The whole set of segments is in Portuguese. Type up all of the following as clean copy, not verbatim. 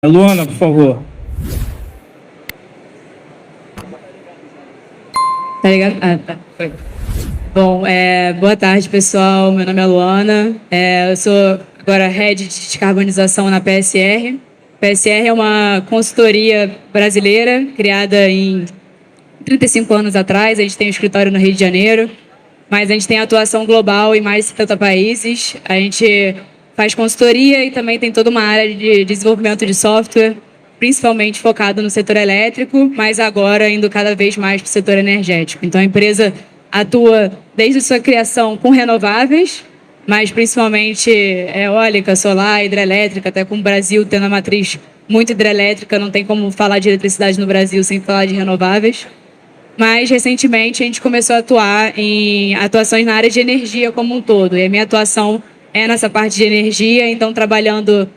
Luana, por favor. Tá ligado? Ah, tá. Foi. Bom, boa tarde, pessoal. Meu nome é Luana. Eu sou agora Head de Descarbonização na PSR. PSR é uma consultoria brasileira criada em 35 anos atrás. A gente tem um escritório no Rio de Janeiro, mas a gente tem atuação global em mais de 70 países. A gente faz consultoria e também tem toda uma área de desenvolvimento de software, principalmente focado no setor elétrico, mas agora indo cada vez mais para o setor energético. Então, a empresa atua desde sua criação com renováveis, mas principalmente eólica, solar, hidrelétrica, até com o Brasil tendo a matriz muito hidrelétrica, não tem como falar de eletricidade no Brasil sem falar de renováveis. Mas, recentemente, a gente começou a atuar em atuações na área de energia como um todo. E a minha atuação é nessa parte de energia, então trabalhando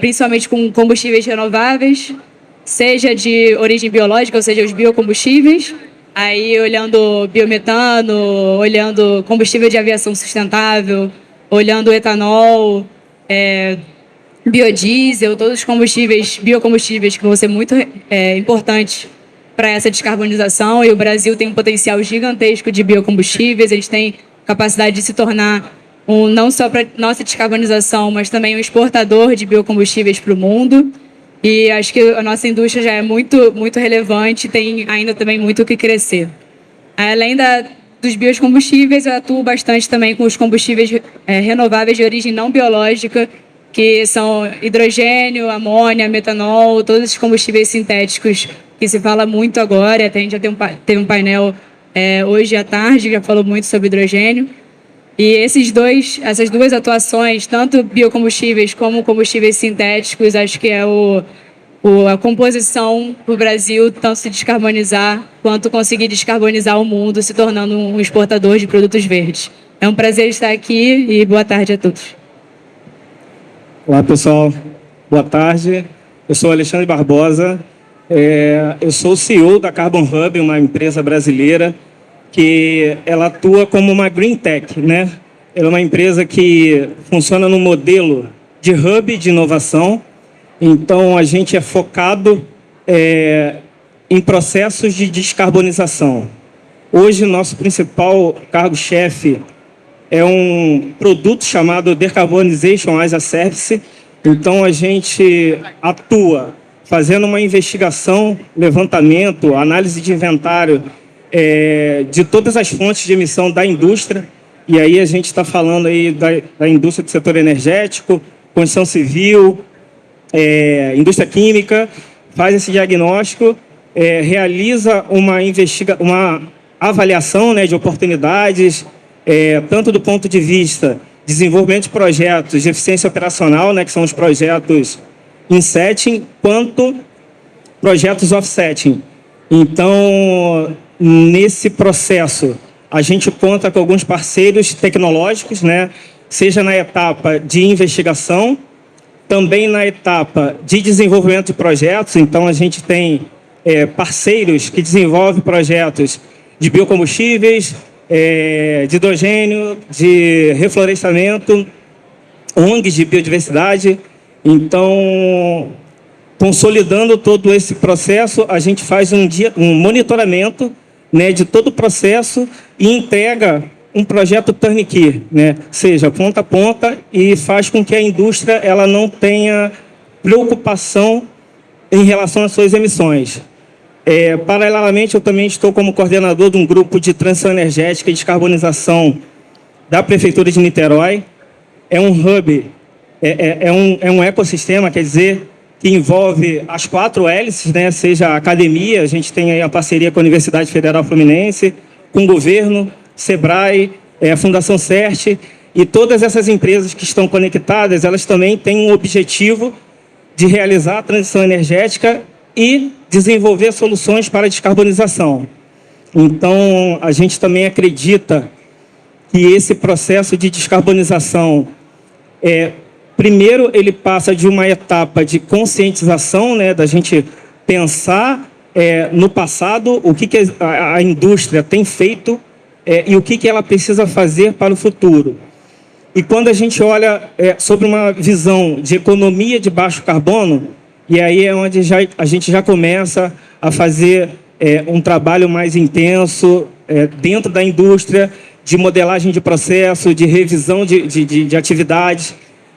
principalmente com combustíveis renováveis, seja de origem biológica, ou seja, os biocombustíveis, aí olhando biometano, olhando combustível de aviação sustentável, olhando etanol, biodiesel, todos os combustíveis, biocombustíveis que vão ser muito importantes para essa descarbonização, e o Brasil tem um potencial gigantesco de biocombustíveis. A gente tem capacidade de se tornar não só para nossa descarbonização, mas também um exportador de biocombustíveis para o mundo. E acho que a nossa indústria já é muito relevante, tem ainda também muito o que crescer. Além dos biocombustíveis, eu atuo bastante também com os combustíveis renováveis de origem não biológica, que são hidrogênio, amônia, metanol, todos esses combustíveis sintéticos que se fala muito agora. Até a gente já teve um painel hoje à tarde que já falou muito sobre hidrogênio. E essas duas atuações, tanto biocombustíveis como combustíveis sintéticos, acho que é a composição para o Brasil tanto se descarbonizar quanto conseguir descarbonizar o mundo, se tornando um exportador de produtos verdes. É um prazer estar aqui e boa tarde a todos. Olá, pessoal. Boa tarde. Eu sou Alexandre Barbosa. Eu sou o CEO da Carbon Hub, uma empresa brasileira que ela atua como uma Green Tech, né? Ela é uma empresa que funciona no modelo de hub de inovação. Então, a gente é focado em processos de descarbonização. Hoje, nosso principal cargo-chefe é um produto chamado Decarbonization as a Service. Então, a gente atua fazendo uma investigação, levantamento, análise de inventário de todas as fontes de emissão da indústria. E aí a gente está falando aí da indústria do setor energético, construção civil, indústria química, faz esse diagnóstico, realiza uma avaliação, né, de oportunidades, tanto do ponto de vista de desenvolvimento de projetos de eficiência operacional, né, que são os projetos in-setting, quanto projetos off-setting. Então, nesse processo, a gente conta com alguns parceiros tecnológicos, né, seja na etapa de investigação, também na etapa de desenvolvimento de projetos. Então, a gente tem parceiros que desenvolvem projetos de biocombustíveis, de hidrogênio, de reflorestamento, ONGs de biodiversidade. Então, consolidando todo esse processo, a gente faz um monitoramento, né, de todo o processo e entrega um projeto turnkey, né, seja ponta a ponta, e faz com que a indústria ela não tenha preocupação em relação às suas emissões. Paralelamente, eu também estou como coordenador de um grupo de transição energética e descarbonização da Prefeitura de Niterói. É um hub, é um ecossistema, quer dizer, que envolve as 4 hélices, né? Seja a academia, a gente tem aí a parceria com a Universidade Federal Fluminense, com o governo, SEBRAE, a Fundação CERT, e todas essas empresas que estão conectadas, elas também têm um objetivo de realizar a transição energética e desenvolver soluções para a descarbonização. Então, a gente também acredita que esse processo de descarbonização primeiro, ele passa de uma etapa de conscientização, né, da gente pensar no passado o que a indústria tem feito e o que ela precisa fazer para o futuro. E quando a gente olha sobre uma visão de economia de baixo carbono, E aí é onde a gente já começa a fazer um trabalho mais intenso dentro da indústria, de modelagem de processo, de revisão de atividades.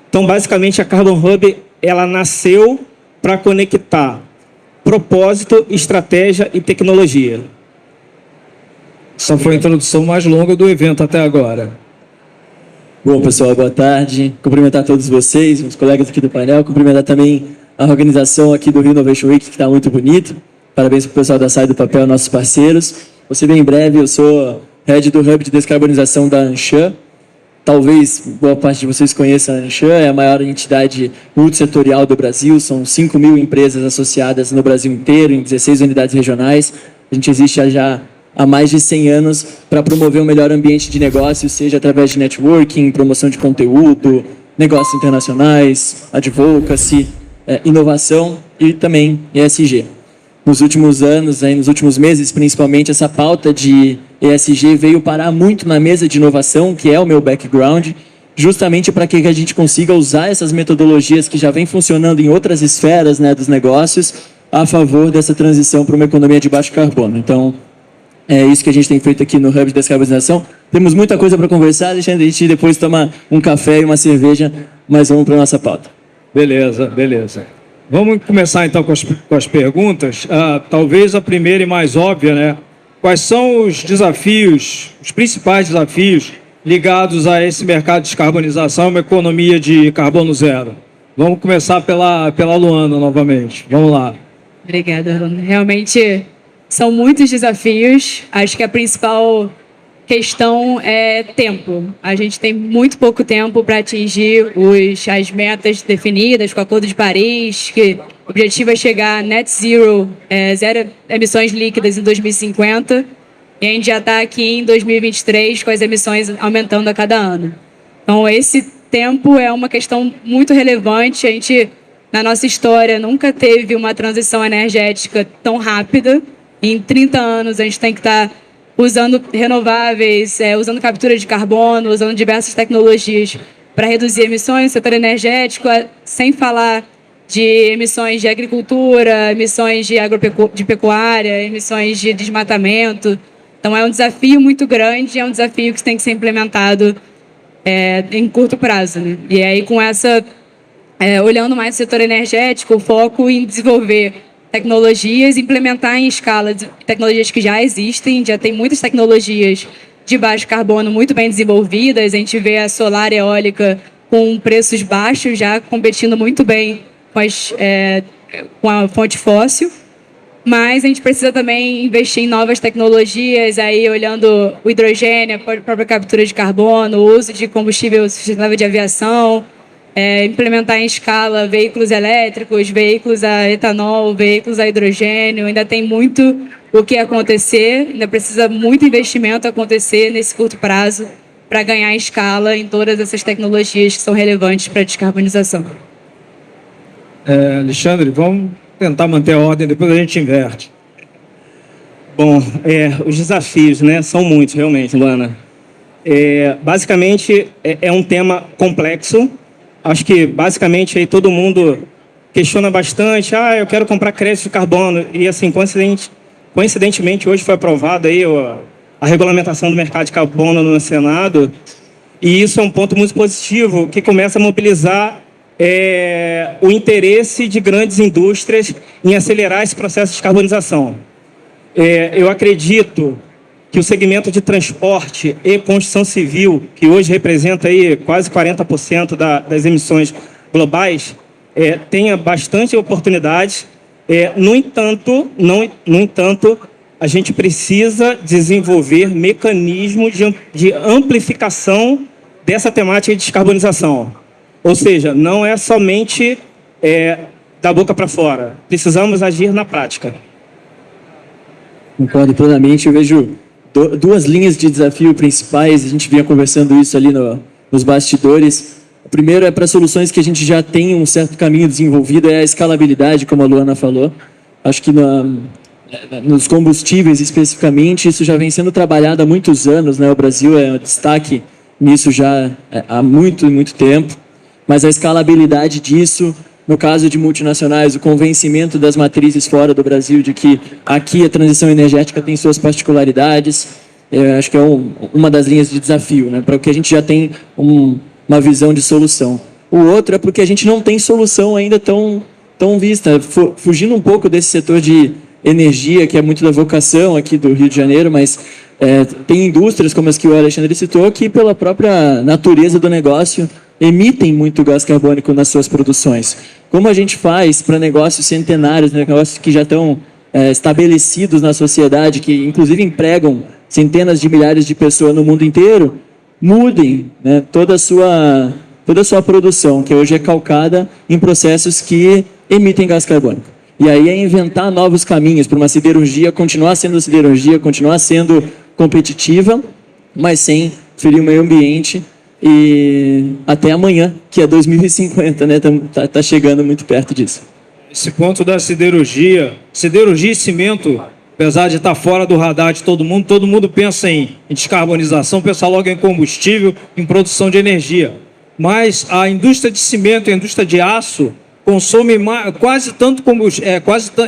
Então, basicamente, a Carbon Hub ela nasceu para conectar propósito, estratégia e tecnologia. Essa foi a introdução mais longa do evento até agora. Bom, pessoal, boa tarde. Cumprimentar todos vocês, os colegas aqui do painel. Cumprimentar também a organização aqui do Rio Innovation Week, que está muito bonito. Parabéns para o pessoal da Sai do Papel, nossos parceiros. Vou ser bem breve, eu sou head do Hub de Descarbonização da Anshan. Talvez boa parte de vocês conheçam a Anshan, é a maior entidade multissetorial do Brasil. São 5.000 empresas associadas no Brasil inteiro, em 16 unidades regionais. A gente existe já há mais de 100 anos para promover um melhor ambiente de negócio, seja através de networking, promoção de conteúdo, negócios internacionais, advocacy, inovação e também ESG. Nos últimos anos, nos últimos meses, principalmente, essa pauta de ESG veio parar muito na mesa de inovação, que é o meu background, justamente para que a gente consiga usar essas metodologias que já vêm funcionando em outras esferas, né, dos negócios, a favor dessa transição para uma economia de baixo carbono. Então, é isso que a gente tem feito aqui no Hub de Descarbonização. Temos muita coisa para conversar, Alexandre, a gente depois toma um café e uma cerveja, mas vamos para a nossa pauta. Beleza, beleza. Vamos começar então com as perguntas. Talvez a primeira e mais óbvia, né? Quais são os desafios, os principais desafios ligados a esse mercado de descarbonização, uma economia de carbono zero? Vamos começar pela Luana novamente. Vamos lá. Obrigada, Orlando. Realmente são muitos desafios. Acho que a principal questão é tempo. A gente tem muito pouco tempo para atingir as metas definidas com o Acordo de Paris, que o objetivo é chegar a net zero, zero emissões líquidas em 2050, e a gente já está aqui em 2023 com as emissões aumentando a cada ano. Então, esse tempo é uma questão muito relevante. A gente, na nossa história, nunca teve uma transição energética tão rápida. Em 30 anos, a gente tem que estar usando renováveis, usando captura de carbono, usando diversas tecnologias para reduzir emissões no setor energético, sem falar de emissões de agricultura, emissões de pecuária, emissões de desmatamento. Então, é um desafio muito grande, é um desafio que tem que ser implementado em curto prazo, né? E aí, com essa, olhando mais o setor energético, o foco em desenvolver tecnologias, implementar em escala tecnologias que já existem, já tem muitas tecnologias de baixo carbono muito bem desenvolvidas. A gente vê a solar e eólica com preços baixos, já competindo muito bem com a fonte fóssil. Mas a gente precisa também investir em novas tecnologias, aí olhando o hidrogênio, a própria captura de carbono, o uso de combustível sustentável de aviação, implementar em escala veículos elétricos, veículos a etanol, veículos a hidrogênio. Ainda tem muito o que acontecer, ainda precisa muito investimento acontecer nesse curto prazo para ganhar escala em todas essas tecnologias que são relevantes para a descarbonização. Alexandre, vamos tentar manter a ordem, depois a gente inverte. Bom, os desafios, né, são muitos, realmente, Luana. Basicamente, é um tema complexo. Acho que, basicamente, aí todo mundo questiona bastante. Eu quero comprar crédito de carbono. E, assim, coincidentemente, hoje foi aprovada aí a regulamentação do mercado de carbono no Senado. E isso é um ponto muito positivo, que começa a mobilizar o interesse de grandes indústrias em acelerar esse processo de descarbonização. Eu acredito que o segmento de transporte e construção civil, que hoje representa aí quase 40% das emissões globais, tenha bastante oportunidade. No entanto, a gente precisa desenvolver mecanismos de amplificação dessa temática de descarbonização. Ou seja, não é somente da boca para fora. Precisamos agir na prática. Concordo plenamente. Eu vejo duas linhas de desafio principais. A gente vinha conversando isso ali nos bastidores. O primeiro é para soluções que a gente já tem um certo caminho desenvolvido, é a escalabilidade, como a Luana falou. Acho que nos combustíveis, especificamente, isso já vem sendo trabalhado há muitos anos, né? O Brasil é um destaque nisso já há muito tempo. Mas a escalabilidade disso, no caso de multinacionais, o convencimento das matrizes fora do Brasil de que aqui a transição energética tem suas particularidades. Acho que é uma das linhas de desafio, né, para o que a gente já tem uma visão de solução. O outro é porque a gente não tem solução ainda tão vista, fugindo um pouco desse setor de energia, que é muito da vocação aqui do Rio de Janeiro, mas tem indústrias, como as que o Alexandre citou, que pela própria natureza do negócio emitem muito gás carbônico nas suas produções. Como a gente faz para negócios centenários, negócios que já estão estabelecidos na sociedade, que inclusive empregam centenas de milhares de pessoas no mundo inteiro, mudem, né, toda a sua produção, que hoje é calcada em processos que emitem gás carbônico. E aí é inventar novos caminhos para uma siderurgia continuar sendo competitiva, mas sem ferir o meio ambiente. E até amanhã, que é 2050, né? Tá chegando muito perto disso. Esse ponto da siderurgia e cimento, apesar de estar fora do radar de todo mundo pensa em descarbonização, pensa logo em combustível, em produção de energia. Mas a indústria de cimento e a indústria de aço consomem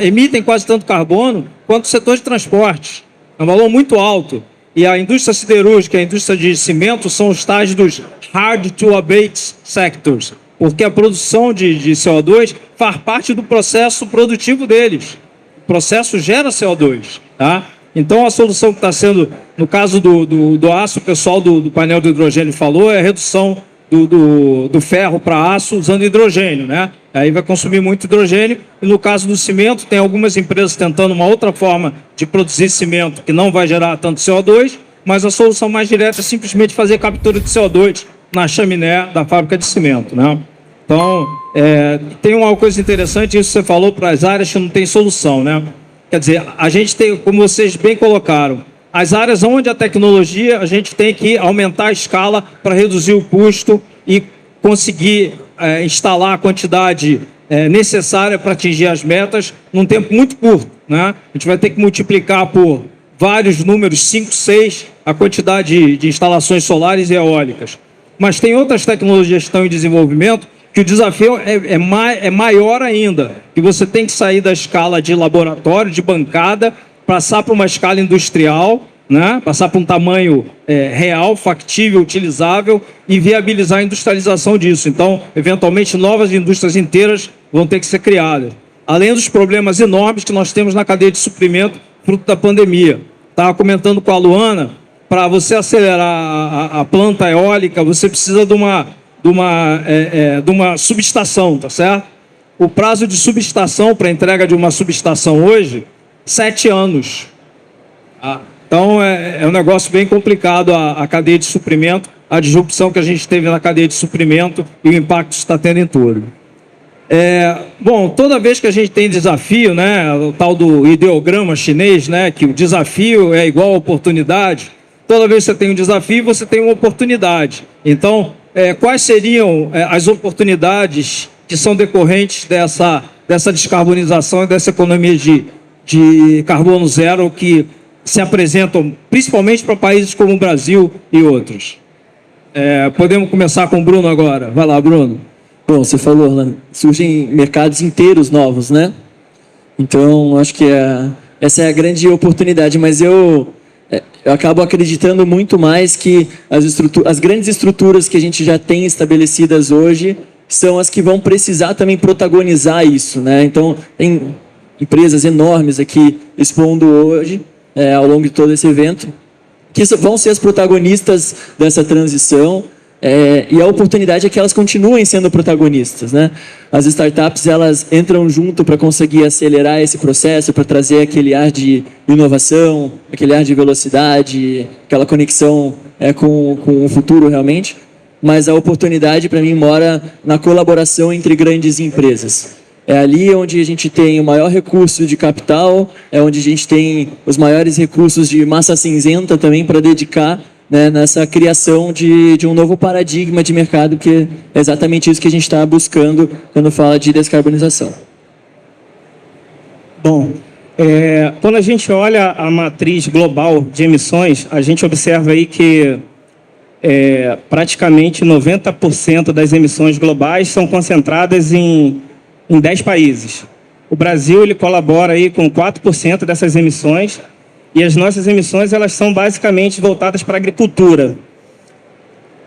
emitem quase tanto carbono quanto o setor de transporte. É um valor muito alto. E a indústria siderúrgica e a indústria de cimento são os tais dos hard to abate sectors, porque a produção de CO2 faz parte do processo produtivo deles. O processo gera CO2. Tá? Então, a solução que está sendo, no caso do aço, o pessoal do painel do hidrogênio falou, é a redução do ferro para aço usando hidrogênio, né? Aí vai consumir muito hidrogênio. E no caso do cimento, tem algumas empresas tentando uma outra forma de produzir cimento que não vai gerar tanto CO2, mas a solução mais direta é simplesmente fazer captura de CO2 na chaminé da fábrica de cimento, né? Então, tem uma coisa interessante, isso que você falou para as áreas que não tem solução, né? Quer dizer, a gente tem, como vocês bem colocaram, as áreas onde a tecnologia, a gente tem que aumentar a escala para reduzir o custo e conseguir instalar a quantidade necessária para atingir as metas num tempo muito curto, né? A gente vai ter que multiplicar por vários números, 5, 6, a quantidade de instalações solares e eólicas. Mas tem outras tecnologias que estão em desenvolvimento que o desafio é maior ainda, que você tem que sair da escala de laboratório, de bancada, passar para uma escala industrial, né? Passar para um tamanho real, factível, utilizável e viabilizar a industrialização disso. Então, eventualmente, novas indústrias inteiras vão ter que ser criadas. Além dos problemas enormes que nós temos na cadeia de suprimento, fruto da pandemia. Estava comentando com a Luana, para você acelerar a planta eólica, você precisa de uma subestação, tá certo? O prazo de subestação para a entrega de uma subestação hoje, 7 anos. Então, é um negócio bem complicado a cadeia de suprimento, a disrupção que a gente teve na cadeia de suprimento e o impacto que está tendo em tudo. Bom, toda vez que a gente tem desafio, né, o tal do ideograma chinês, né, que o desafio é igual a oportunidade, toda vez que você tem um desafio, você tem uma oportunidade. Então, quais seriam as oportunidades que são decorrentes dessa descarbonização e dessa economia de carbono zero que se apresentam principalmente para países como o Brasil e outros? Podemos começar com o Bruno agora. Vai lá, Bruno. Bom, você falou, Orlando, surgem mercados inteiros novos, né? Então, acho que essa é a grande oportunidade, mas eu acabo acreditando muito mais que as grandes estruturas que a gente já tem estabelecidas hoje são as que vão precisar também protagonizar isso, né? Então, tem empresas enormes aqui expondo hoje, ao longo de todo esse evento, que vão ser as protagonistas dessa transição, e a oportunidade é que elas continuem sendo protagonistas, né? As startups, elas entram junto para conseguir acelerar esse processo, para trazer aquele ar de inovação, aquele ar de velocidade, aquela conexão com o futuro realmente, mas a oportunidade para mim mora na colaboração entre grandes empresas. É ali onde a gente tem o maior recurso de capital, é onde a gente tem os maiores recursos de massa cinzenta também para dedicar, né, nessa criação de um novo paradigma de mercado, que é exatamente isso que a gente está buscando quando fala de descarbonização. Bom, quando a gente olha a matriz global de emissões, a gente observa aí que praticamente 90% das emissões globais são concentradas em em 10 países. O Brasil ele colabora aí com 4% dessas emissões, e as nossas emissões elas são basicamente voltadas para a agricultura.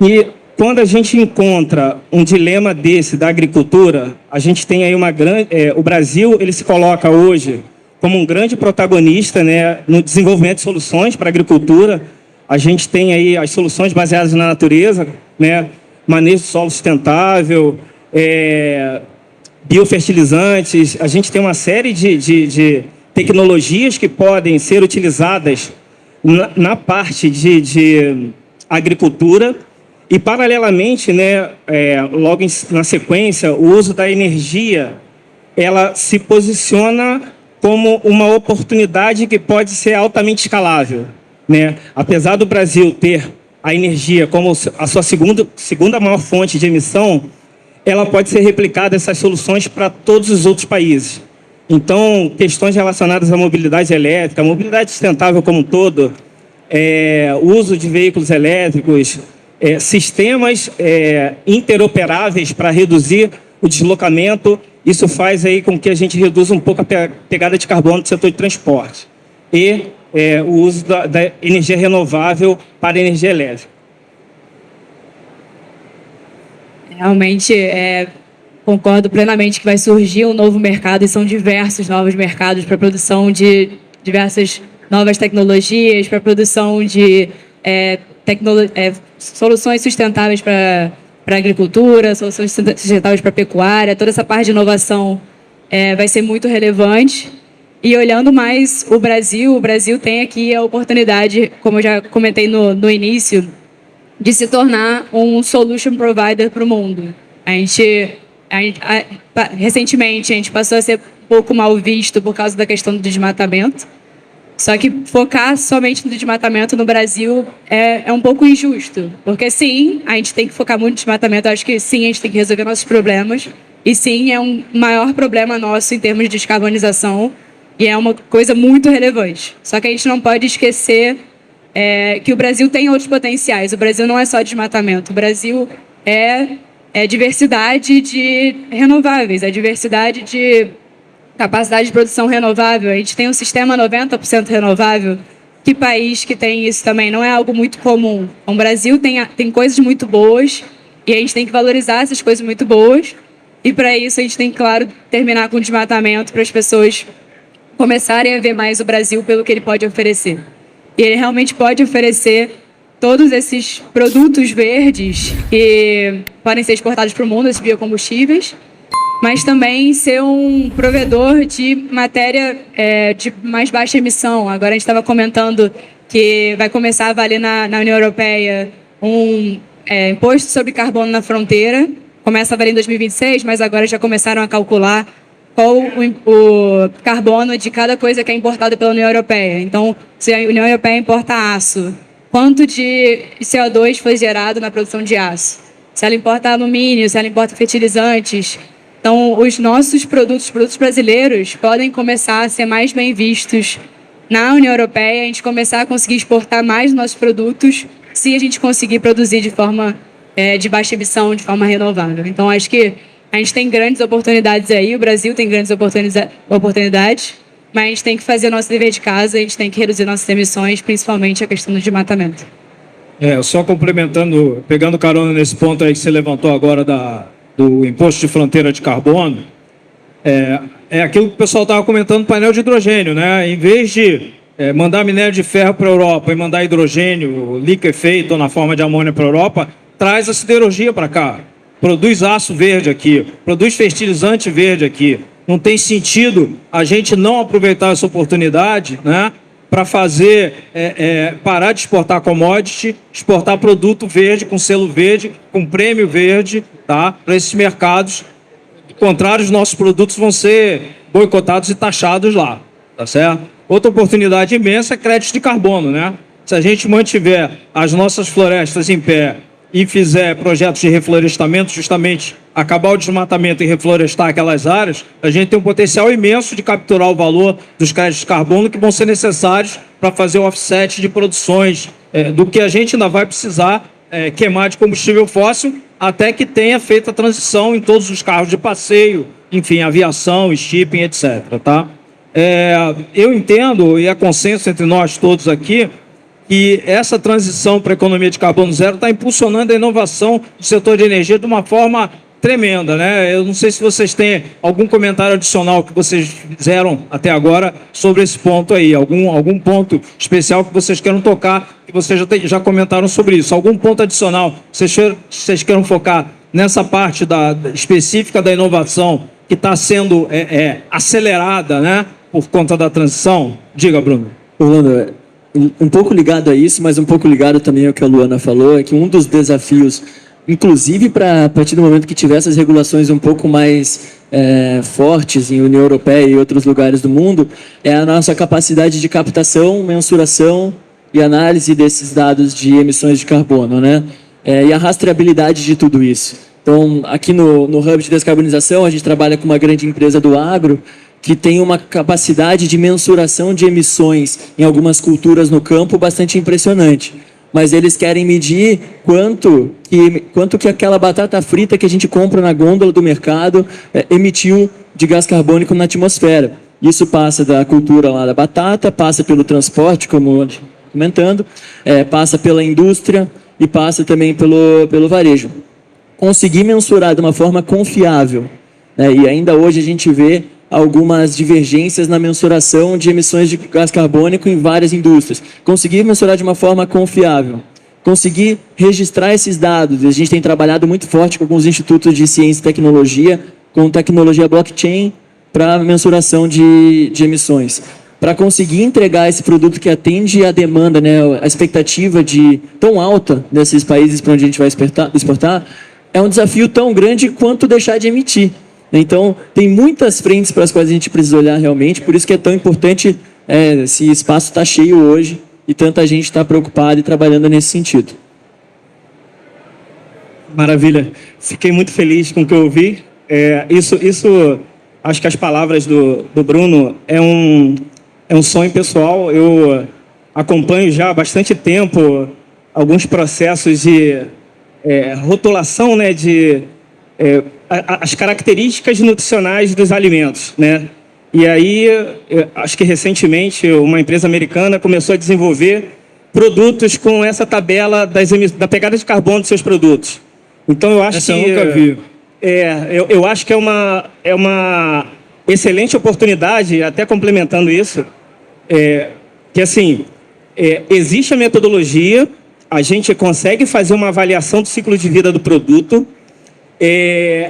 E quando a gente encontra um dilema desse da agricultura, a gente tem aí o Brasil ele se coloca hoje como um grande protagonista, né, no desenvolvimento de soluções para a agricultura. A gente tem aí as soluções baseadas na natureza, né, manejo de solo sustentável, biofertilizantes. A gente tem uma série de tecnologias que podem ser utilizadas na parte de agricultura. E, paralelamente, né, logo na sequência, o uso da energia, ela se posiciona como uma oportunidade que pode ser altamente escalável, né? Apesar do Brasil ter a energia como a sua segunda maior fonte de emissão, ela pode ser replicada, essas soluções, para todos os outros países. Então, questões relacionadas à mobilidade elétrica, a mobilidade sustentável como um todo, o uso de veículos elétricos, sistemas interoperáveis para reduzir o deslocamento, isso faz aí com que a gente reduza um pouco a pegada de carbono do setor de transporte. E o uso da energia renovável para a energia elétrica. Realmente, concordo plenamente que vai surgir um novo mercado, e são diversos novos mercados para a produção de diversas novas tecnologias, para a produção de soluções sustentáveis para a agricultura, soluções sustentáveis para a pecuária. Toda essa parte de inovação vai ser muito relevante. E olhando mais o Brasil tem aqui a oportunidade, como eu já comentei no início, de se tornar um solution provider para o mundo. Recentemente, a gente passou a ser um pouco mal visto por causa da questão do desmatamento. Só que focar somente no desmatamento no Brasil é um pouco injusto. Porque, sim, a gente tem que focar muito no desmatamento. Eu acho que, sim, a gente tem que resolver nossos problemas. E, sim, é um maior problema nosso em termos de descarbonização. E é uma coisa muito relevante. Só que a gente não pode esquecer que o Brasil tem outros potenciais. O Brasil não é só desmatamento. O Brasil é diversidade de renováveis, é diversidade de capacidade de produção renovável. A gente tem um sistema 90% renovável. Que país que tem isso também? Não é algo muito comum. O Brasil tem coisas muito boas e a gente tem que valorizar essas coisas muito boas. E, para isso, a gente tem que, claro, terminar com o desmatamento para as pessoas começarem a ver mais o Brasil pelo que ele pode oferecer. E ele realmente pode oferecer todos esses produtos verdes que podem ser exportados para o mundo, esses biocombustíveis, mas também ser um provedor de matéria de mais baixa emissão. Agora a gente estava comentando que vai começar a valer na União Europeia um imposto sobre carbono na fronteira. Começa a valer em 2026, mas agora já começaram a calcular qual o carbono de cada coisa que é importada pela União Europeia. Então, se a União Europeia importa aço, quanto de CO2 foi gerado na produção de aço? Se ela importa alumínio, se ela importa fertilizantes. Então, os nossos produtos brasileiros, podem começar a ser mais bem vistos na União Europeia, a gente começar a conseguir exportar mais nossos produtos, se a gente conseguir produzir de forma de baixa emissão, de forma renovável. Então, acho que a gente tem grandes oportunidades aí, o Brasil tem grandes oportunidades, mas a gente tem que fazer o nosso dever de casa, a gente tem que reduzir nossas emissões, principalmente a questão do desmatamento. Só complementando, pegando carona nesse ponto aí que você levantou agora do imposto de fronteira de carbono, é aquilo que o pessoal estava comentando no painel de hidrogênio, né? Em vez de mandar minério de ferro para a Europa e mandar hidrogênio liquefeito ou na forma de amônia para a Europa, traz a siderurgia para cá. Produz aço verde aqui, produz fertilizante verde aqui. Não tem sentido a gente não aproveitar essa oportunidade, né, para fazer, parar de exportar commodity, exportar produto verde, com selo verde, com prêmio verde, tá, para esses mercados. Do contrário, os nossos produtos vão ser boicotados e taxados lá, tá certo? Outra oportunidade imensa é crédito de carbono, né? Se a gente mantiver as nossas florestas em pé e fizer projetos de reflorestamento, justamente acabar o desmatamento e reflorestar aquelas áreas, a gente tem um potencial imenso de capturar o valor dos créditos de carbono que vão ser necessários para fazer o offset de produções do que a gente ainda vai precisar queimar de combustível fóssil, até que tenha feito a transição em todos os carros de passeio, enfim, aviação, shipping, etc. Tá? Eu entendo, e é consenso entre nós todos aqui, que essa transição para a economia de carbono zero está impulsionando a inovação do setor de energia de uma forma tremenda, né? Eu não sei se vocês têm algum comentário adicional que vocês fizeram até agora sobre esse ponto aí, algum ponto especial que vocês queiram tocar, que vocês já comentaram sobre isso, algum ponto adicional que vocês queiram focar nessa parte específica da inovação que está sendo acelerada, né, por conta da transição? Diga, Bruno. Orlando, um pouco ligado a isso, mas um pouco ligado também ao que a Luana falou, é que um dos desafios, inclusive para a partir do momento que tiver essas regulações um pouco mais fortes em União Europeia e outros lugares do mundo, é a nossa capacidade de captação, mensuração e análise desses dados de emissões de carbono, né? E a rastreabilidade de tudo isso. Então, aqui no Hub de Descarbonização, a gente trabalha com uma grande empresa do agro que tem uma capacidade de mensuração de emissões em algumas culturas no campo bastante impressionante. Mas eles querem medir quanto que aquela batata frita que a gente compra na gôndola do mercado emitiu de gás carbônico na atmosfera. Isso passa da cultura lá da batata, passa pelo transporte, como comentando, passa pela indústria e passa também pelo varejo. Conseguir mensurar de uma forma confiável, né? E ainda hoje a gente vê algumas divergências na mensuração de emissões de gás carbônico em várias indústrias. Conseguir mensurar de uma forma confiável, conseguir registrar esses dados. A gente tem trabalhado muito forte com alguns institutos de ciência e tecnologia, com tecnologia blockchain para mensuração de emissões. Para conseguir entregar esse produto que atende à demanda, né, a expectativa tão alta desses países para onde a gente vai exportar, é um desafio tão grande quanto deixar de emitir. Então, tem muitas frentes para as quais a gente precisa olhar realmente, por isso que é tão importante esse espaço está cheio hoje e tanta gente está preocupada e trabalhando nesse sentido. Maravilha. Fiquei muito feliz com o que eu ouvi. Isso, acho que as palavras do Bruno é um sonho pessoal. Eu acompanho já há bastante tempo alguns processos de rotulação, né, as características nutricionais dos alimentos, né? E aí, acho que recentemente uma empresa americana começou a desenvolver produtos com essa tabela da pegada de carbono dos seus produtos. Então eu acho Essa que eu nunca vi. eu acho que é uma excelente oportunidade, até complementando isso, que assim existe a metodologia, a gente consegue fazer uma avaliação do ciclo de vida do produto.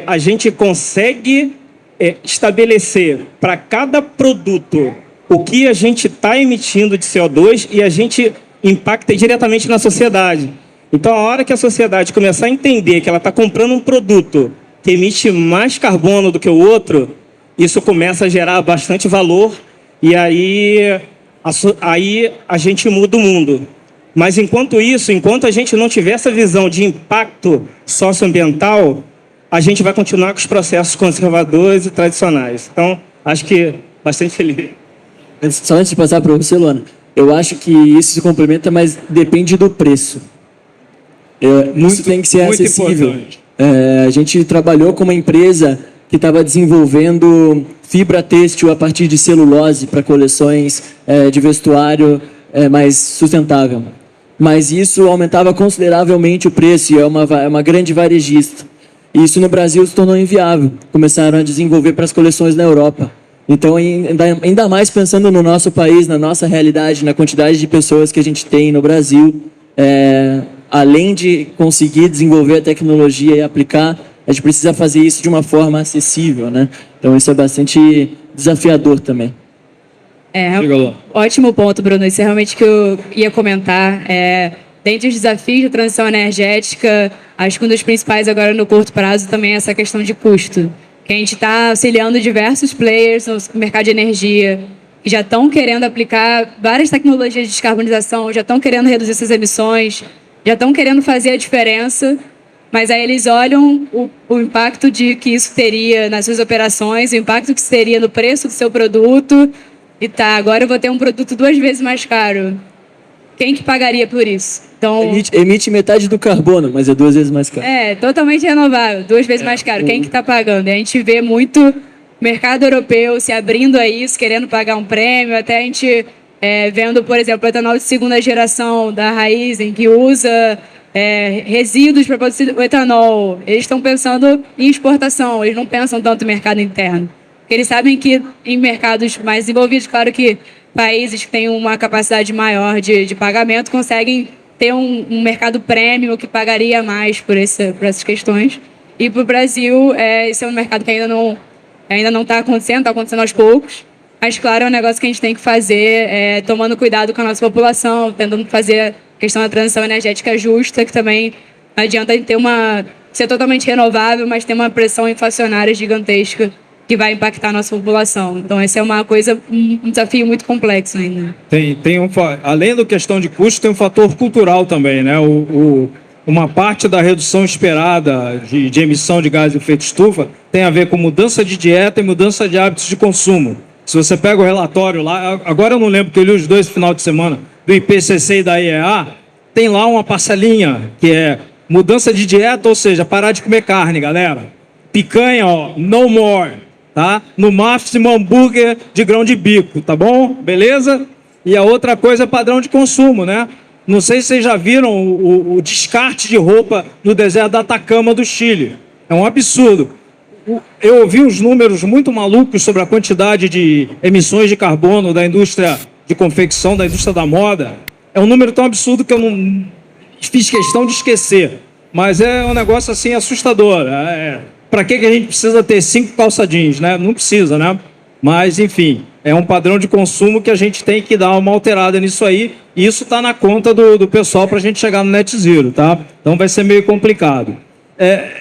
A gente consegue estabelecer para cada produto o que a gente está emitindo de CO2 e a gente impacta diretamente na sociedade. Então, a hora que a sociedade começar a entender que ela está comprando um produto que emite mais carbono do que o outro, isso começa a gerar bastante valor e aí a gente muda o mundo. Mas, enquanto a gente não tiver essa visão de impacto socioambiental, a gente vai continuar com os processos conservadores e tradicionais. Então, acho que bastante feliz. Só antes de passar para você, Luana, eu acho que isso se complementa, mas depende do preço. Muito tem que ser acessível. A gente trabalhou com uma empresa que estava desenvolvendo fibra têxtil a partir de celulose para coleções de vestuário mais sustentável. Mas isso aumentava consideravelmente o preço e é uma grande varejista. E isso no Brasil se tornou inviável. Começaram a desenvolver para as coleções na Europa. Então, ainda mais pensando no nosso país, na nossa realidade, na quantidade de pessoas que a gente tem no Brasil, além de conseguir desenvolver a tecnologia e aplicar, a gente precisa fazer isso de uma forma acessível, né? Então, isso é bastante desafiador também. Ótimo ponto, Bruno. Isso é realmente que eu ia comentar. Dentre os desafios da transição energética, acho que um dos principais agora no curto prazo também é essa questão de custo. Que a gente está auxiliando diversos players no mercado de energia que já estão querendo aplicar várias tecnologias de descarbonização, já estão querendo reduzir suas emissões, já estão querendo fazer a diferença, mas aí eles olham o impacto que isso teria nas suas operações, o impacto que isso teria no preço do seu produto, e agora eu vou ter um produto 2 vezes mais caro. Quem que pagaria por isso? Então, emite metade do carbono, mas é 2 vezes mais caro. Totalmente renovável, 2 vezes mais caro. Quem que está pagando? E a gente vê muito mercado europeu se abrindo a isso, querendo pagar um prêmio, até a gente vendo, por exemplo, o etanol de segunda geração da Raízen, que usa resíduos para produzir o etanol. Eles estão pensando em exportação, eles não pensam tanto em mercado interno. Porque eles sabem que em mercados mais desenvolvidos, claro que países que têm uma capacidade maior de pagamento conseguem ter um mercado premium que pagaria mais por essas questões. E para o Brasil, esse é um mercado que ainda não está acontecendo aos poucos. Mas, claro, é um negócio que a gente tem que fazer tomando cuidado com a nossa população, tentando fazer a questão da transição energética justa, que também não adianta ser totalmente renovável, mas ter uma pressão inflacionária gigantesca que vai impactar a nossa população. Então, essa é um desafio muito complexo ainda. Além da questão de custo, tem um fator cultural também, né? Uma parte da redução esperada de emissão de gás de efeito estufa tem a ver com mudança de dieta e mudança de hábitos de consumo. Se você pega o relatório lá, agora eu não lembro que eu li os dois no final de semana, do IPCC e da IEA, tem lá uma parcelinha que é mudança de dieta, ou seja, parar de comer carne, galera. Picanha, ó, no more, tá? No máximo hambúrguer de grão de bico, tá bom? Beleza? E a outra coisa é padrão de consumo, né? Não sei se vocês já viram o descarte de roupa no deserto da Atacama do Chile. É um absurdo. Eu ouvi uns números muito malucos sobre a quantidade de emissões de carbono da indústria de confecção, da indústria da moda. É um número tão absurdo que eu não fiz questão de esquecer. Mas é um negócio assim assustador. Para que a gente precisa ter 5 calça jeans, né? Não precisa, né? Mas, enfim, é um padrão de consumo que a gente tem que dar uma alterada nisso aí. E isso está na conta do pessoal para a gente chegar no net zero, tá? Então vai ser meio complicado.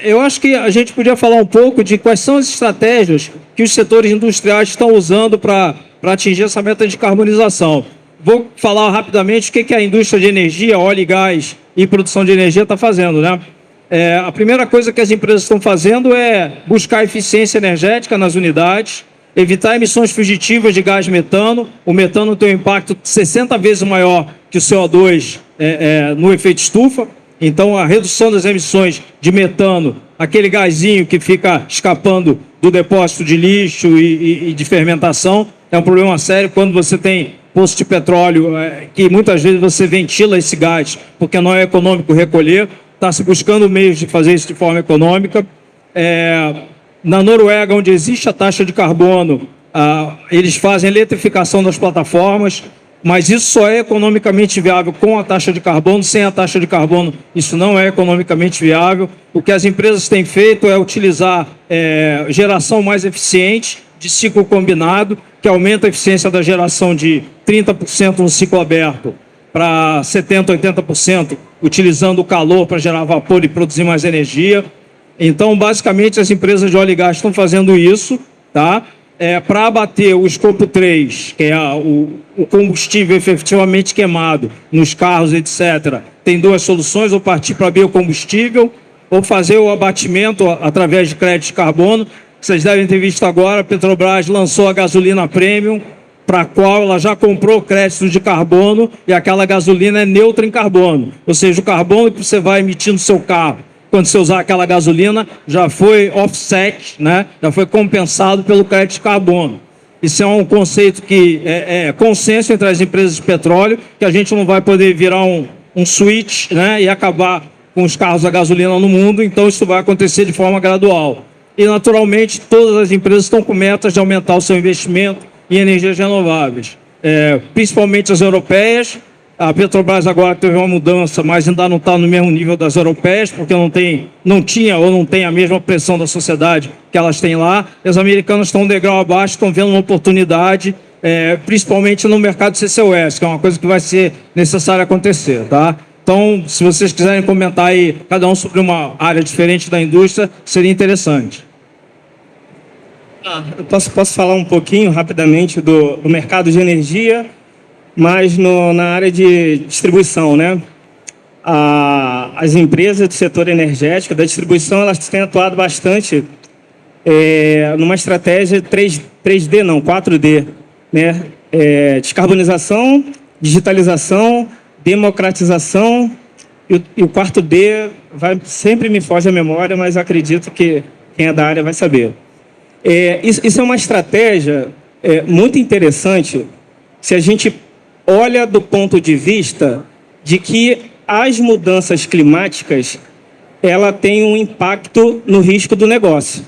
Eu acho que a gente podia falar um pouco de quais são as estratégias que os setores industriais estão usando para atingir essa meta de carbonização. Vou falar rapidamente o que a indústria de energia, óleo e gás e produção de energia está fazendo, né? A primeira coisa que as empresas estão fazendo é buscar eficiência energética nas unidades, evitar emissões fugitivas de gás metano. O metano tem um impacto 60 vezes maior que o CO2 no efeito estufa. Então, a redução das emissões de metano, aquele gazinho que fica escapando do depósito de lixo e de fermentação, é um problema sério quando você tem poço de petróleo, que muitas vezes você ventila esse gás, porque não é econômico recolher. Está se buscando meios de fazer isso de forma econômica. Na Noruega, onde existe a taxa de carbono, eles fazem eletrificação das plataformas, mas isso só é economicamente viável com a taxa de carbono. Sem a taxa de carbono, isso não é economicamente viável. O que as empresas têm feito é utilizar geração mais eficiente, de ciclo combinado, que aumenta a eficiência da geração de 30% no ciclo aberto para 70%, 80%, utilizando o calor para gerar vapor e produzir mais energia. Então, basicamente, as empresas de óleo e gás estão fazendo isso, tá? Para abater o escopo 3, que é o combustível efetivamente queimado nos carros, etc., tem 2 soluções: ou partir para biocombustível, ou fazer o abatimento através de crédito de carbono. Vocês devem ter visto agora, a Petrobras lançou a gasolina premium, para a qual ela já comprou créditos de carbono, e aquela gasolina é neutra em carbono. Ou seja, o carbono que você vai emitir no seu carro, quando você usar aquela gasolina, já foi offset, né? Já foi compensado pelo crédito de carbono. Isso é um conceito que é consenso entre as empresas de petróleo, que a gente não vai poder virar um switch, né? E acabar com os carros a gasolina no mundo. Então, isso vai acontecer de forma gradual. E, naturalmente, todas as empresas estão com metas de aumentar o seu investimento em energias renováveis, principalmente as europeias. A Petrobras agora teve uma mudança, mas ainda não está no mesmo nível das europeias, porque não tinha ou não tem a mesma pressão da sociedade que elas têm lá. E as americanas estão um degrau abaixo, estão vendo uma oportunidade, principalmente no mercado CCUS, que é uma coisa que vai ser necessário acontecer, tá? Então, se vocês quiserem comentar aí, cada um sobre uma área diferente da indústria, seria interessante. Eu posso falar um pouquinho, rapidamente, do mercado de energia, mas na área de distribuição, né? As empresas do setor energético, da distribuição, elas têm atuado bastante numa estratégia 4D, né? Descarbonização, digitalização, democratização, e o 4D sempre me foge à memória, mas acredito que quem é da área vai saber. Isso é uma estratégia muito interessante se a gente olha do ponto de vista de que as mudanças climáticas ela tem um impacto no risco do negócio.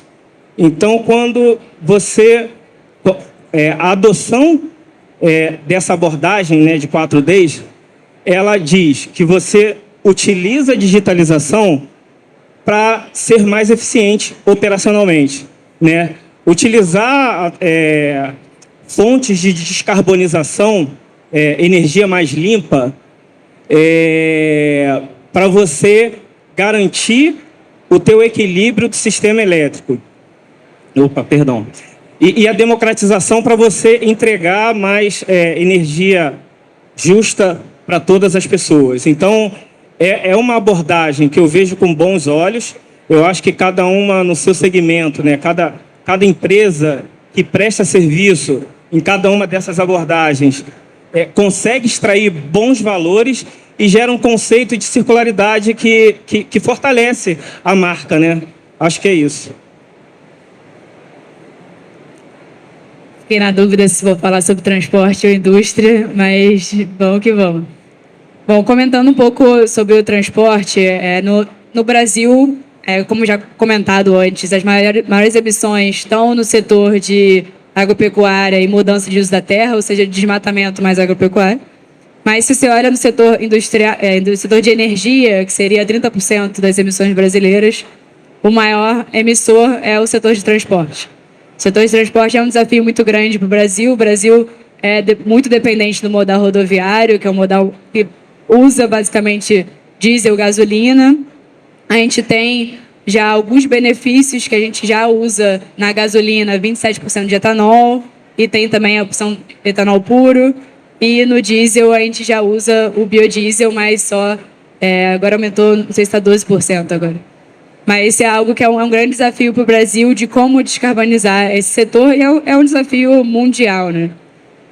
Então, quando a adoção dessa abordagem, né, de 4Ds, ela diz que você utiliza a digitalização para ser mais eficiente operacionalmente, né? Utilizar fontes de descarbonização, energia mais limpa, para você garantir o teu equilíbrio do sistema elétrico. E a democratização para você entregar mais energia justa para todas as pessoas. Então, é uma abordagem que eu vejo com bons olhos. Eu acho que cada uma no seu segmento, né? Cada empresa que presta serviço em cada uma dessas abordagens consegue extrair bons valores e gera um conceito de circularidade que fortalece a marca, né? Acho que é isso. Fiquei na dúvida se vou falar sobre transporte ou indústria, mas vamos que vamos. Bom, comentando um pouco sobre o transporte, no Brasil, como já comentado antes, as maiores emissões estão no setor de agropecuária e mudança de uso da terra, ou seja, desmatamento mais agropecuária. Mas se você olha no setor industrial, no setor de energia, que seria 30% das emissões brasileiras, o maior emissor é o setor de transporte. O setor de transporte é um desafio muito grande para o Brasil. O Brasil é muito dependente do modal rodoviário, que é um modal que usa basicamente diesel, gasolina. A gente tem já alguns benefícios que a gente já usa na gasolina, 27% de etanol, e tem também a opção etanol puro. E no diesel a gente já usa o biodiesel, mas só agora aumentou, não sei se está 12% agora. Mas esse é algo que é um grande desafio para o Brasil de como descarbonizar esse setor, e é um desafio mundial, né?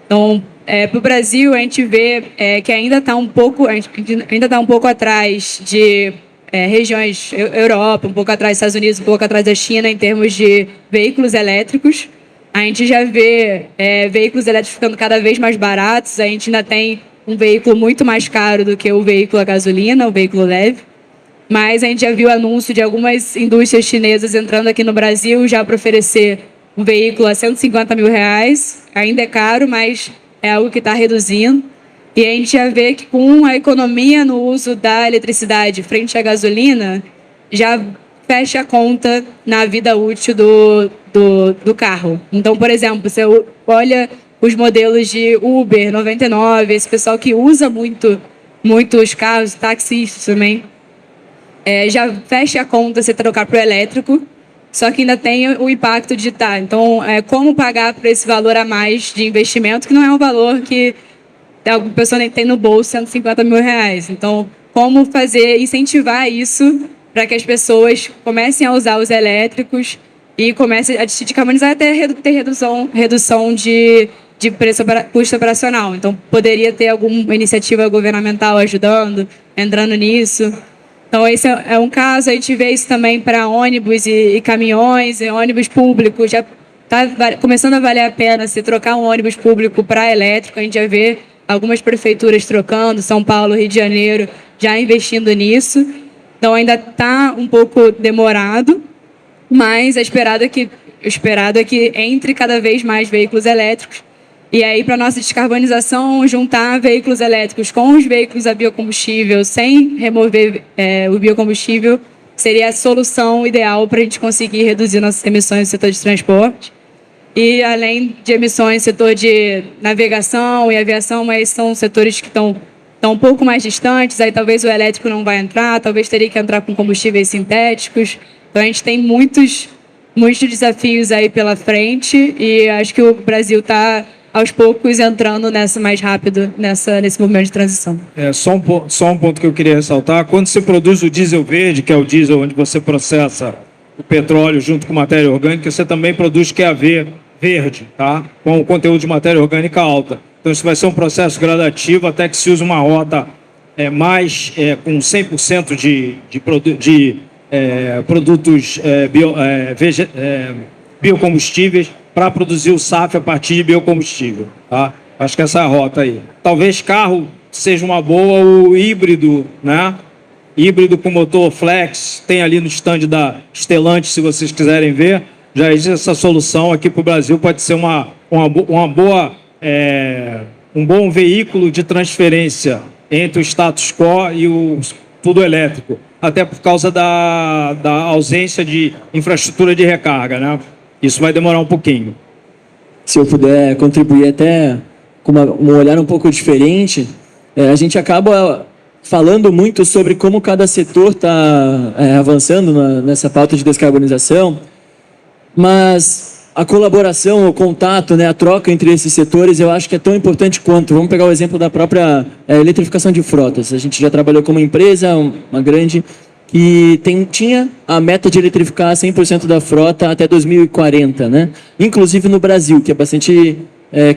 Então, para o Brasil, a gente vê que ainda está um pouco atrás de regiões Europa, um pouco atrás dos Estados Unidos, um pouco atrás da China em termos de veículos elétricos. A gente já vê veículos elétricos ficando cada vez mais baratos. A gente ainda tem um veículo muito mais caro do que o veículo a gasolina, o veículo leve. Mas a gente já viu anúncio de algumas indústrias chinesas entrando aqui no Brasil já para oferecer um veículo a R$150 mil. Ainda é caro, mas é algo que está reduzindo. E a gente já vê que com a economia no uso da eletricidade frente à gasolina, já fecha a conta na vida útil do carro. Então, por exemplo, você olha os modelos de Uber, 99, esse pessoal que usa muito os carros, taxistas também, já fecha a conta você trocar para o elétrico, só que ainda tem o impacto de então, como pagar por esse valor a mais de investimento, que não é um valor que a pessoa nem tem no bolso, R$150 mil. Então, como incentivar isso para que as pessoas comecem a usar os elétricos e comecem a se decarbonizar até ter redução de preço custo operacional. Então, poderia ter alguma iniciativa governamental ajudando, entrando nisso. Então, esse é um caso. A gente vê isso também para ônibus e caminhões, e ônibus públicos. Já está começando a valer a pena se trocar um ônibus público para elétrico. A gente já vê algumas prefeituras trocando, São Paulo, Rio de Janeiro, já investindo nisso. Então, ainda está um pouco demorado, mas o esperado é que entre cada vez mais veículos elétricos. E aí, para a nossa descarbonização, juntar veículos elétricos com os veículos a biocombustível, sem remover o biocombustível, seria a solução ideal para a gente conseguir reduzir nossas emissões no setor de transporte. E, além de emissões no setor de navegação e aviação, mas são setores que estão um pouco mais distantes, aí talvez o elétrico não vai entrar, talvez teria que entrar com combustíveis sintéticos. Então, a gente tem muitos desafios aí pela frente, e acho que o Brasil está aos poucos entrando mais rápido nesse movimento de transição. Só um ponto que eu queria ressaltar: quando se produz o diesel verde, que é o diesel onde você processa o petróleo junto com matéria orgânica, você também produz QAV verde, tá? Com conteúdo de matéria orgânica alta. Então isso vai ser um processo gradativo até que se use uma rota com 100% de produtos biocombustíveis para produzir o SAF a partir de biocombustível. Tá? Acho que essa é a rota aí. Talvez carro seja uma boa, o híbrido, né? Híbrido com motor flex, tem ali no stand da Stellantis, se vocês quiserem ver. Já existe essa solução aqui para o Brasil, pode ser uma boa, um bom veículo de transferência entre o status quo e o tudo elétrico, até por causa da ausência de infraestrutura de recarga, né? Isso vai demorar um pouquinho. Se eu puder contribuir até com um olhar um pouco diferente, a gente acaba falando muito sobre como cada setor está avançando nessa pauta de descarbonização, mas a colaboração, o contato, né, a troca entre esses setores, eu acho que é tão importante quanto. Vamos pegar o exemplo da própria eletrificação de frotas. A gente já trabalhou com uma empresa, uma grande, que tinha a meta de eletrificar 100% da frota até 2040, né? Inclusive no Brasil, que é bastante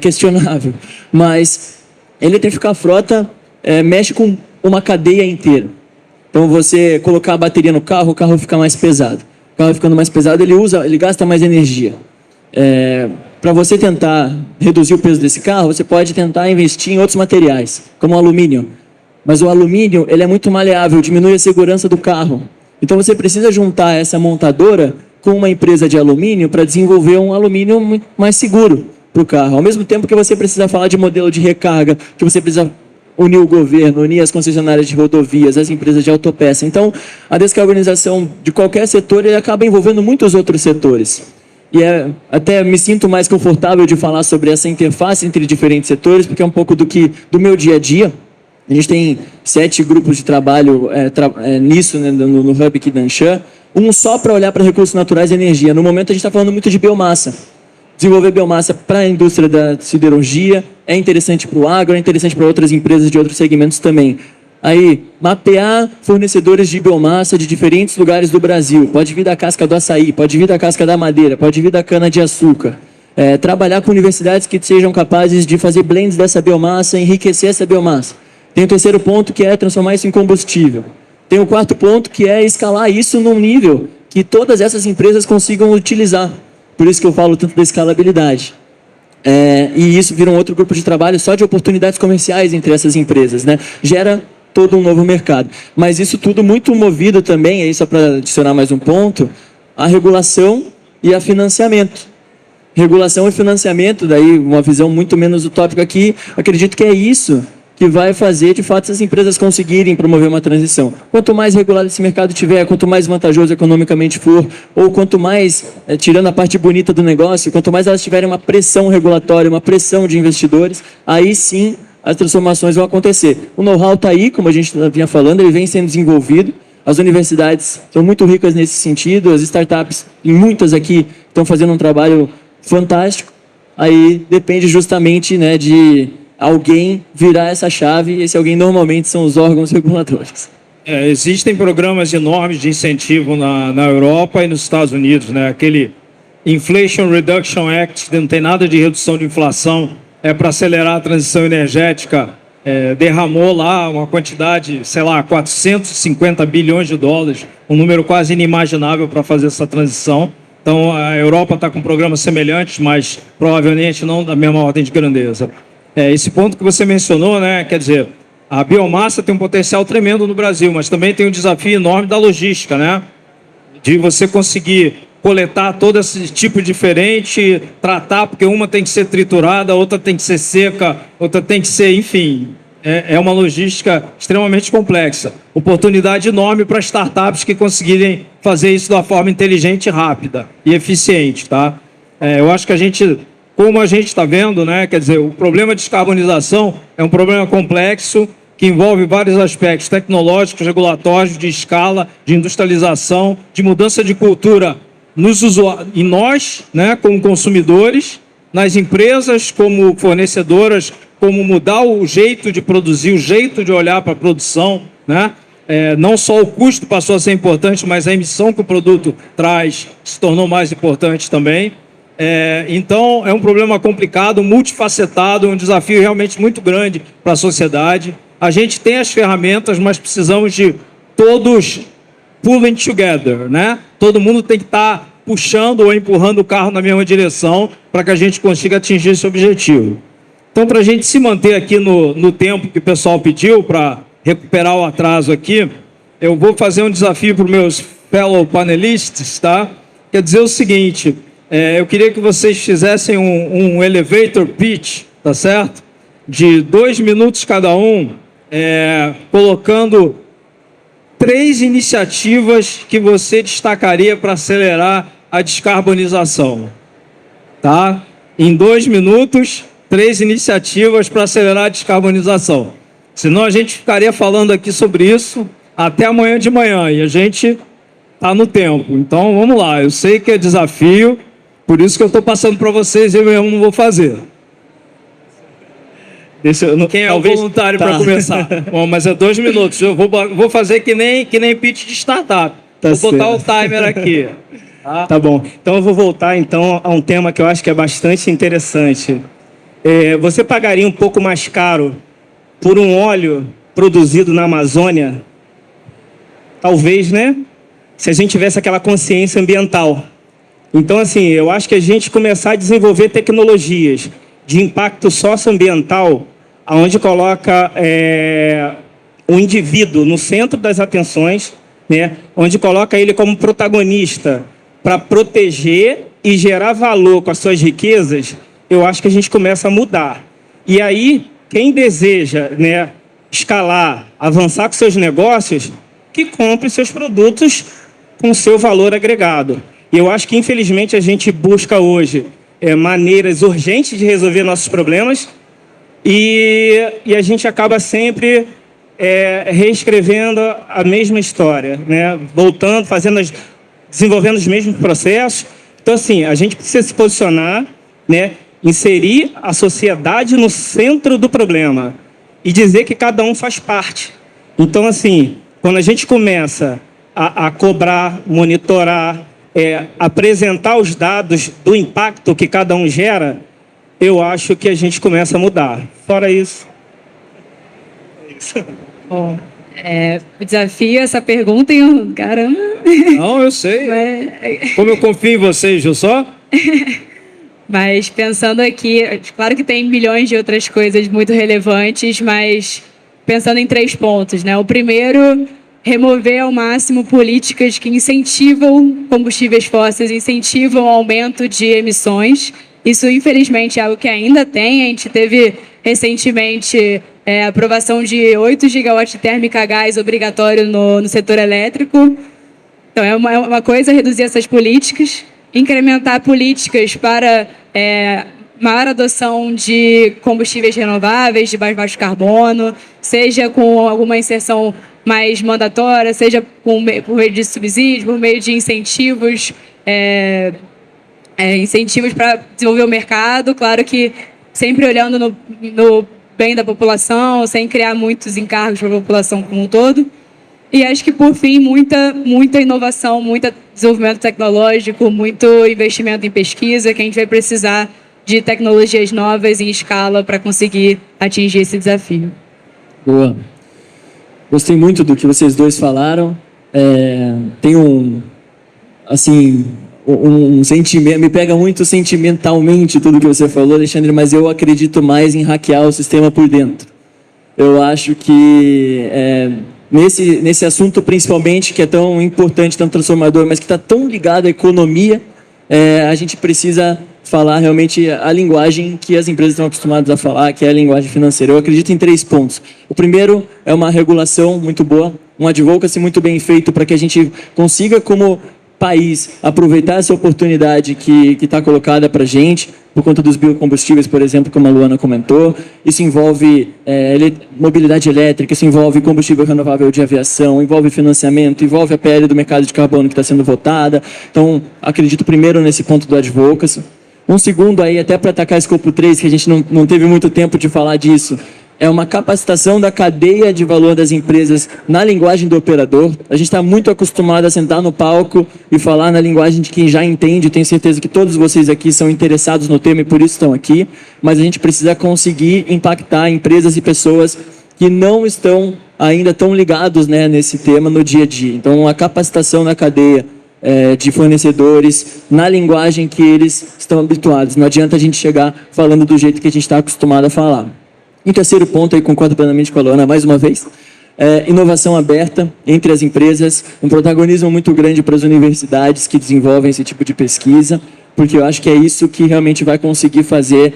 questionável. Mas eletrificar a frota mexe com uma cadeia inteira. Então, você colocar a bateria no carro, o carro fica mais pesado. O carro ficando mais pesado, ele gasta mais energia. Para você tentar reduzir o peso desse carro, você pode tentar investir em outros materiais, como o alumínio. Mas o alumínio, ele é muito maleável, diminui a segurança do carro. Então, você precisa juntar essa montadora com uma empresa de alumínio para desenvolver um alumínio muito mais seguro para o carro. Ao mesmo tempo que você precisa falar de modelo de recarga, que você precisa unir o governo, unir as concessionárias de rodovias, as empresas de autopeça. Então, a descarbonização de qualquer setor ele acaba envolvendo muitos outros setores. E até me sinto mais confortável de falar sobre essa interface entre diferentes setores, porque é um pouco do meu dia a dia. A gente tem 7 grupos de trabalho nisso, né, no Hub aqui da Anshan, um só para olhar para recursos naturais e energia. No momento, a gente está falando muito de biomassa. Desenvolver biomassa para a indústria da siderurgia é interessante para o agro, é interessante para outras empresas de outros segmentos também. Aí, mapear fornecedores de biomassa de diferentes lugares do Brasil. Pode vir da casca do açaí, pode vir da casca da madeira, pode vir da cana-de-açúcar. Trabalhar com universidades que sejam capazes de fazer blends dessa biomassa, enriquecer essa biomassa. Tem o terceiro ponto, que é transformar isso em combustível. Tem o quarto ponto, que é escalar isso num nível que todas essas empresas consigam utilizar. Por isso que eu falo tanto da escalabilidade. E isso vira um outro grupo de trabalho só de oportunidades comerciais entre essas empresas, né? Gera todo um novo mercado. Mas isso tudo muito movido também, aí só para adicionar mais um ponto, a regulação e a financiamento. Regulação e financiamento, daí uma visão muito menos utópica aqui, acredito que é isso que vai fazer, de fato, essas empresas conseguirem promover uma transição. Quanto mais regulado esse mercado tiver, quanto mais vantajoso economicamente for, ou quanto mais, tirando a parte bonita do negócio, quanto mais elas tiverem uma pressão regulatória, uma pressão de investidores, aí sim as transformações vão acontecer. O know-how está aí, como a gente vinha falando, ele vem sendo desenvolvido, as universidades são muito ricas nesse sentido, as startups, e muitas aqui, estão fazendo um trabalho fantástico, aí depende justamente, né, de alguém virar essa chave, e esse alguém normalmente são os órgãos reguladores. Existem programas enormes de incentivo na Europa e nos Estados Unidos, né? Aquele Inflation Reduction Act, que não tem nada de redução de inflação, para acelerar a transição energética, derramou lá uma quantidade, sei lá, 450 bilhões de dólares, um número quase inimaginável para fazer essa transição. Então, a Europa está com programas semelhantes, mas provavelmente não da mesma ordem de grandeza. Esse ponto que você mencionou, né, quer dizer, a biomassa tem um potencial tremendo no Brasil, mas também tem um desafio enorme da logística, né? De você conseguir coletar todo esse tipo diferente, tratar, porque uma tem que ser triturada, outra tem que ser seca, outra tem que ser, enfim, é uma logística extremamente complexa. Oportunidade enorme para startups que conseguirem fazer isso de uma forma inteligente, rápida e eficiente, tá? Eu acho que a gente... Como a gente está vendo, né? Quer dizer, o problema de descarbonização é um problema complexo que envolve vários aspectos tecnológicos, regulatórios, de escala, de industrialização, de mudança de cultura em nós, né, como consumidores, nas empresas como fornecedoras, como mudar o jeito de produzir, o jeito de olhar para a produção, né? Não só o custo passou a ser importante, mas a emissão que o produto traz se tornou mais importante também. Então, é um problema complicado, multifacetado, um desafio realmente muito grande para a sociedade. A gente tem as ferramentas, mas precisamos de todos pulling together, né? Todo mundo tem que estar puxando ou empurrando o carro na mesma direção para que a gente consiga atingir esse objetivo. Então, para a gente se manter aqui no tempo que o pessoal pediu, para recuperar o atraso aqui, eu vou fazer um desafio para os meus fellow panelistas, tá? Quer dizer o seguinte, eu queria que vocês fizessem um elevator pitch, tá certo? De 2 minutos cada um, colocando 3 iniciativas que você destacaria para acelerar a descarbonização, tá? Em 2 minutos, 3 iniciativas para acelerar a descarbonização. Senão a gente ficaria falando aqui sobre isso até amanhã de manhã e a gente está no tempo. Então vamos lá, eu sei que é desafio, por isso que eu estou passando para vocês e eu mesmo não vou fazer. Quem é o voluntário para começar? Bom, mas é 2 minutos. Eu vou fazer que nem pitch de startup. Vou botar o timer aqui. Tá bom. Então eu vou voltar então a um tema que eu acho que é bastante interessante. Você pagaria um pouco mais caro por um óleo produzido na Amazônia? Talvez, né? Se a gente tivesse aquela consciência ambiental. Então, assim, eu acho que a gente começar a desenvolver tecnologias de impacto socioambiental, onde coloca o indivíduo no centro das atenções, né? Onde coloca ele como protagonista para proteger e gerar valor com as suas riquezas, eu acho que a gente começa a mudar. E aí, quem deseja, né, escalar, avançar com seus negócios, que compre seus produtos com seu valor agregado. E eu acho que, infelizmente, a gente busca hoje maneiras urgentes de resolver nossos problemas e a gente acaba sempre reescrevendo a mesma história, né? Voltando, desenvolvendo os mesmos processos. Então, assim, a gente precisa se posicionar, né? Inserir a sociedade no centro do problema e dizer que cada um faz parte. Então, assim, quando a gente começa a cobrar, monitorar, apresentar os dados do impacto que cada um gera, eu acho que a gente começa a mudar. Fora isso... Bom, o desafio, essa pergunta, caramba... Não, eu sei. Como eu confio em vocês, viu só? Mas pensando aqui, claro que tem milhões de outras coisas muito relevantes, mas pensando em 3 pontos, né? O primeiro, remover ao máximo políticas que incentivam combustíveis fósseis, incentivam o aumento de emissões. Isso, infelizmente, é algo que ainda tem. A gente teve recentemente a aprovação de 8 gigawatts de térmica a gás obrigatório no setor elétrico. Então, é uma coisa reduzir essas políticas, incrementar políticas para maior adoção de combustíveis renováveis, de mais baixo carbono, seja com alguma inserção mais mandatória, seja por meio de subsídios, por meio de incentivos, incentivos para desenvolver o mercado, claro que sempre olhando no bem da população, sem criar muitos encargos para a população como um todo. E acho que, por fim, muita inovação, muito desenvolvimento tecnológico, muito investimento em pesquisa, que a gente vai precisar de tecnologias novas em escala para conseguir atingir esse desafio. Boa. Gostei muito do que vocês dois falaram. Tem um sentimento, me pega muito sentimentalmente tudo que você falou, Alexandre, mas eu acredito mais em hackear o sistema por dentro. Eu acho que nesse assunto principalmente, que é tão importante, tão transformador, mas que está tão ligado à economia, a gente precisa falar realmente a linguagem que as empresas estão acostumadas a falar, que é a linguagem financeira. Eu acredito em 3 pontos. O primeiro é uma regulação muito boa, um advocacy muito bem feito para que a gente consiga, como país, aproveitar essa oportunidade que está colocada para a gente, por conta dos biocombustíveis, por exemplo, como a Luana comentou. Isso envolve mobilidade elétrica, isso envolve combustível renovável de aviação, envolve financiamento, envolve a PL do mercado de carbono que está sendo votada. Então, acredito primeiro nesse ponto do advocacy. Um segundo aí, até para atacar escopo 3, que a gente não teve muito tempo de falar disso, é uma capacitação da cadeia de valor das empresas na linguagem do operador. A gente está muito acostumado a sentar no palco e falar na linguagem de quem já entende. Tenho certeza que todos vocês aqui são interessados no tema e por isso estão aqui. Mas a gente precisa conseguir impactar empresas e pessoas que não estão ainda tão ligados, né, nesse tema no dia a dia. Então, a capacitação na cadeia de fornecedores, na linguagem que eles estão habituados. Não adianta a gente chegar falando do jeito que a gente está acostumado a falar. E o terceiro ponto, aí concordo plenamente com a Luana mais uma vez, inovação aberta entre as empresas, um protagonismo muito grande para as universidades que desenvolvem esse tipo de pesquisa, porque eu acho que é isso que realmente vai conseguir fazer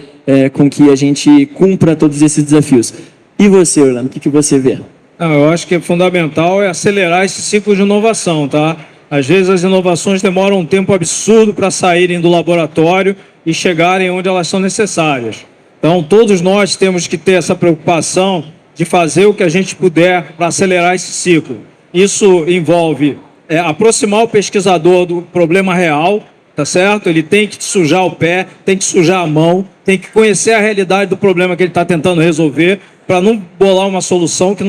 com que a gente cumpra todos esses desafios. E você, Orlando, o que você vê? Eu acho que é fundamental acelerar esse ciclo de inovação, tá? Às vezes as inovações demoram um tempo absurdo para saírem do laboratório e chegarem onde elas são necessárias. Então, todos nós temos que ter essa preocupação de fazer o que a gente puder para acelerar esse ciclo. Isso envolve aproximar o pesquisador do problema real, tá certo? Ele tem que sujar o pé, tem que sujar a mão, tem que conhecer a realidade do problema que ele está tentando resolver para não bolar uma solução que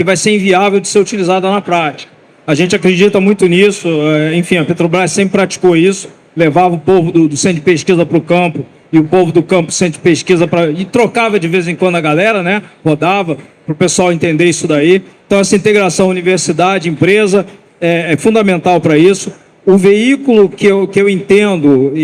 vai ser inviável de ser utilizada na prática. A gente acredita muito nisso, enfim, a Petrobras sempre praticou isso, levava o povo do centro de pesquisa para o campo e o povo do campo centro de pesquisa e trocava de vez em quando a galera, né? Rodava para o pessoal entender isso daí. Então essa integração universidade-empresa é fundamental para isso. O veículo que eu entendo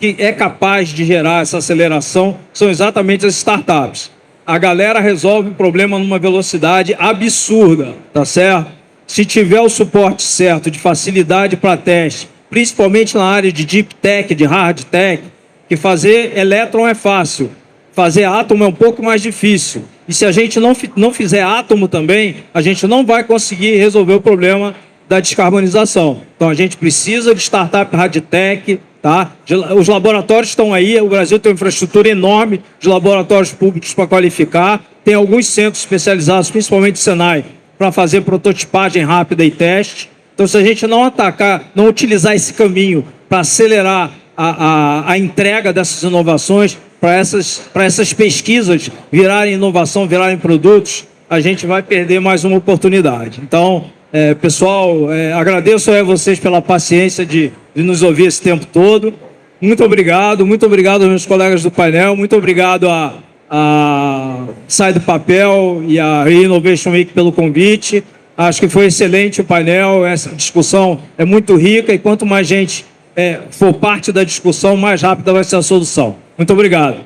que é capaz de gerar essa aceleração são exatamente as startups. A galera resolve o problema numa velocidade absurda, tá certo? Se tiver o suporte certo de facilidade para teste, principalmente na área de deep tech, de hard tech, que fazer elétron é fácil, fazer átomo é um pouco mais difícil. E se a gente não fizer átomo também, a gente não vai conseguir resolver o problema da descarbonização. Então a gente precisa de startup hard tech, tá? Os laboratórios estão aí, o Brasil tem uma infraestrutura enorme de laboratórios públicos para qualificar, tem alguns centros especializados, principalmente o Senai, para fazer prototipagem rápida e teste. Então, se a gente não utilizar esse caminho para acelerar a entrega dessas inovações, para essas pesquisas virarem inovação, virarem produtos, a gente vai perder mais uma oportunidade. Então, pessoal, agradeço a vocês pela paciência de nos ouvir esse tempo todo. Muito obrigado aos meus colegas do painel, muito obrigado a Sai do Papel e a Innovation Week pelo convite. Acho que foi excelente o painel, essa discussão é muito rica e quanto mais gente for parte da discussão, mais rápida vai ser a solução. Muito obrigado.